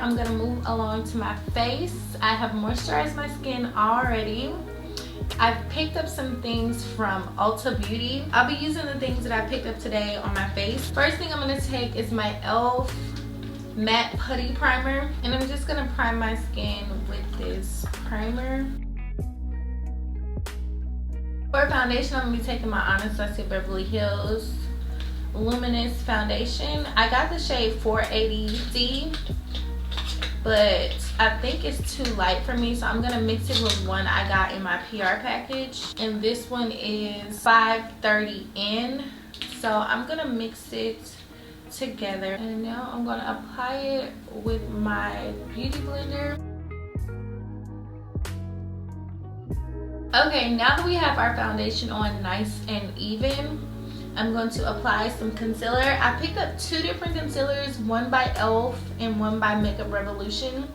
I'm gonna move along to my face. I have moisturized my skin already. I've picked up some things from Ulta Beauty. I'll be using the things that I picked up today on my face. First thing I'm gonna take is my e.l.f. matte putty primer, and I'm just gonna prime my skin with this primer. For foundation, I'm gonna be taking my Anastasia Beverly Hills Luminous Foundation. I got the shade 480C, but I think it's too light for me, so I'm gonna mix it with one I got in my PR package, and this one is 530N. So I'm gonna mix it together, and now I'm gonna apply it with my beauty blender. Okay, now that we have our foundation on nice and even, I'm going to apply some concealer. I picked up two different concealers, one by e.l.f. and one by Makeup Revolution.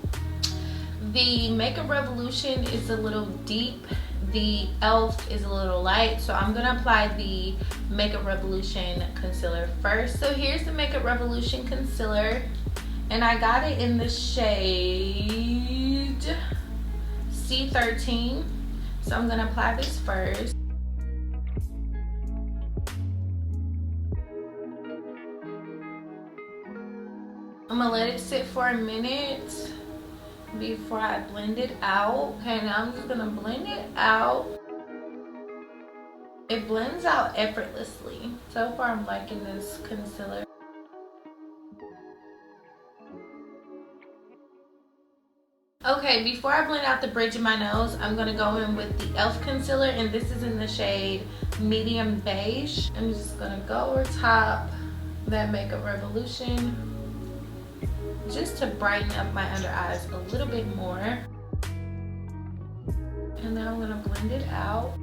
The Makeup Revolution is a little deep, the e.l.f. is a little light, so I'm going to apply the Makeup Revolution concealer first. So here's the Makeup Revolution concealer, and I got it in the shade C13. So I'm gonna apply this first. I'm gonna let it sit for a minute before I blend it out. Okay, now I'm just gonna blend it out. It blends out effortlessly. So far I'm liking this concealer. Okay, before I blend out the bridge of my nose, I'm gonna go in with the e.l.f. concealer, and this is in the shade Medium Beige. I'm just gonna go over top that Makeup Revolution just to brighten up my under eyes a little bit more. And now I'm gonna blend it out,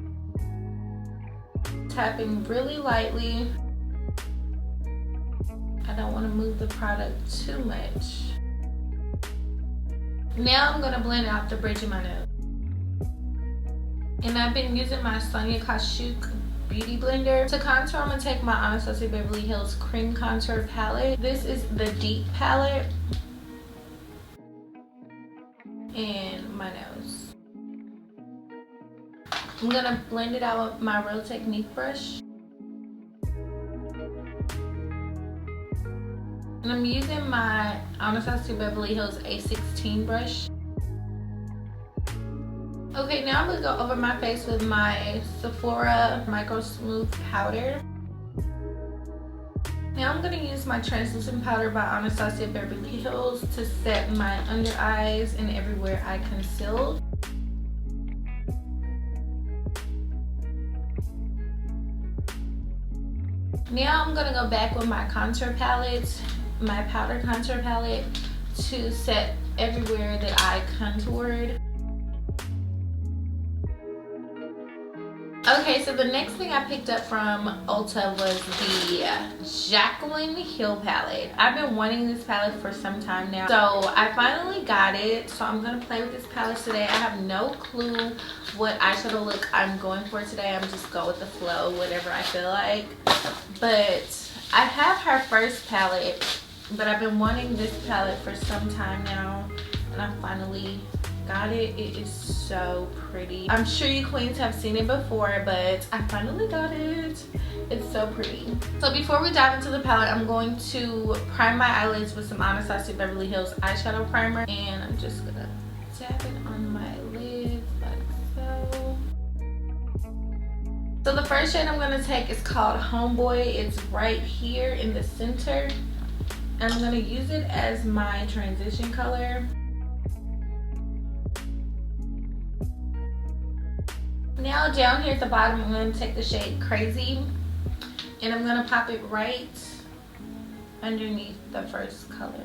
tapping really lightly. I don't wanna move the product too much. Now I'm going to blend out the bridge of my nose. And I've been using my Sonia Kashuk Beauty Blender. To contour, I'm going to take my Anastasia Beverly Hills Cream Contour Palette. This is the Deep Palette. And my nose. I'm going to blend it out with my Real Technique brush. And I'm using my Anastasia Beverly Hills A16 brush. Okay, now I'm gonna go over my face with my Sephora Micro Smooth Powder. Now I'm gonna use my translucent powder by Anastasia Beverly Hills to set my under eyes and everywhere I concealed. Now I'm gonna go back with my contour palette, my powder contour palette, to set everywhere that I contoured. Okay, so the next thing I picked up from Ulta was the Jaclyn Hill palette. I've been wanting this palette for some time now, so I finally got it. So I'm gonna play with this palette today. I have no clue what eyeshadow look I'm going for today. I'm just go with the flow, whatever I feel like. But I have her first palette, but I've been wanting this palette for some time now, and I finally got it. It is so pretty. I'm sure you queens have seen it before, but I finally got it. It's so pretty. So before we dive into the palette, I'm going to prime my eyelids with some Anastasia Beverly Hills eyeshadow primer, and I'm just gonna tap it on my lids like so. So the first shade I'm gonna take is called Homeboy. It's right here in the center, and I'm gonna use it as my transition color. Now down here at the bottom, I'm going to take the shade Crazy, and I'm going to pop it right underneath the first color.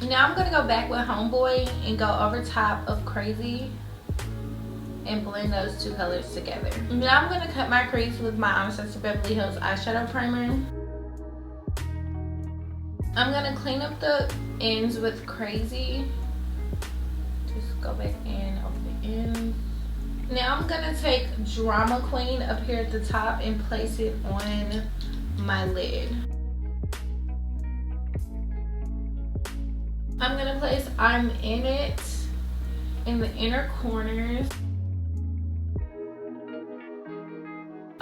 Now I'm going to go back with Homeboy and go over top of Crazy and blend those two colors together. Now I'm going to cut my crease with my Anastasia Beverly Hills eyeshadow primer. I'm gonna clean up the ends with Crazy. Just go back in over the ends. Now I'm gonna take Drama Queen up here at the top and place it on my lid. I'm gonna place I'm in it in the inner corners.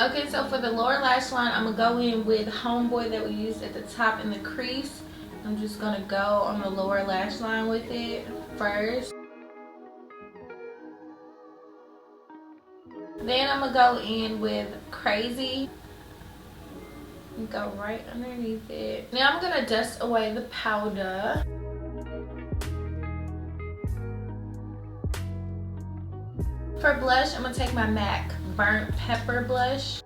Okay, so for the lower lash line, I'm gonna go in with Homeboy that we used at the top in the crease. I'm just gonna go on the lower lash line with it first. Then I'm gonna go in with Crazy and go right underneath it. Now I'm gonna dust away the powder. For blush, I'm gonna take my MAC Burnt Pepper blush.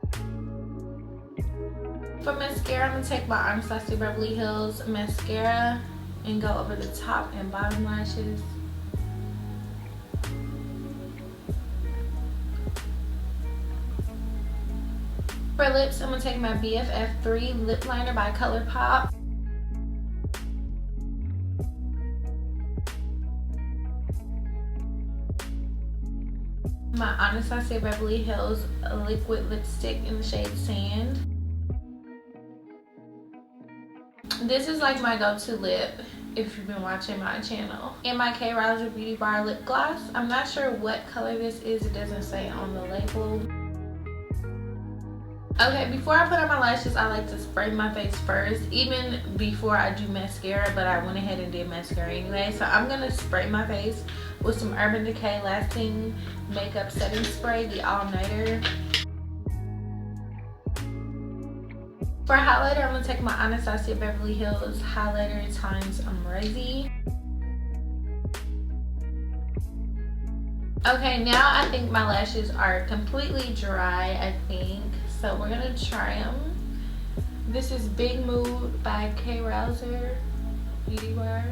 For mascara, I'm gonna take my Anastasia Beverly Hills mascara and go over the top and bottom lashes. For lips, I'm gonna take my BFF3 lip liner by ColourPop. My Anastasia Beverly Hills liquid lipstick in the shade Sand. This is like my go-to lip if you've been watching my channel. And my K Rouser Beauty Bar lip gloss. I'm not sure what color this is. It doesn't say on the label. Okay, before I put on my lashes, I like to spray my face first, even before I do mascara, but I went ahead and did mascara anyway. So I'm gonna spray my face with some Urban Decay Lasting Makeup Setting Spray, the All Nighter. For highlighter, I'm gonna take my Anastasia Beverly Hills highlighter times Resi. Okay, now I think my lashes are completely dry, I think. So we're gonna try them. This is Big Mood by K Rouser Beauty Bar.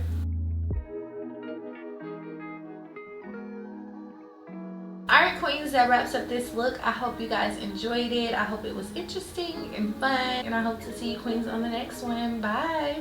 Alright queens, that wraps up this look. I hope you guys enjoyed it. I hope it was interesting and fun. And I hope to see you queens on the next one. Bye.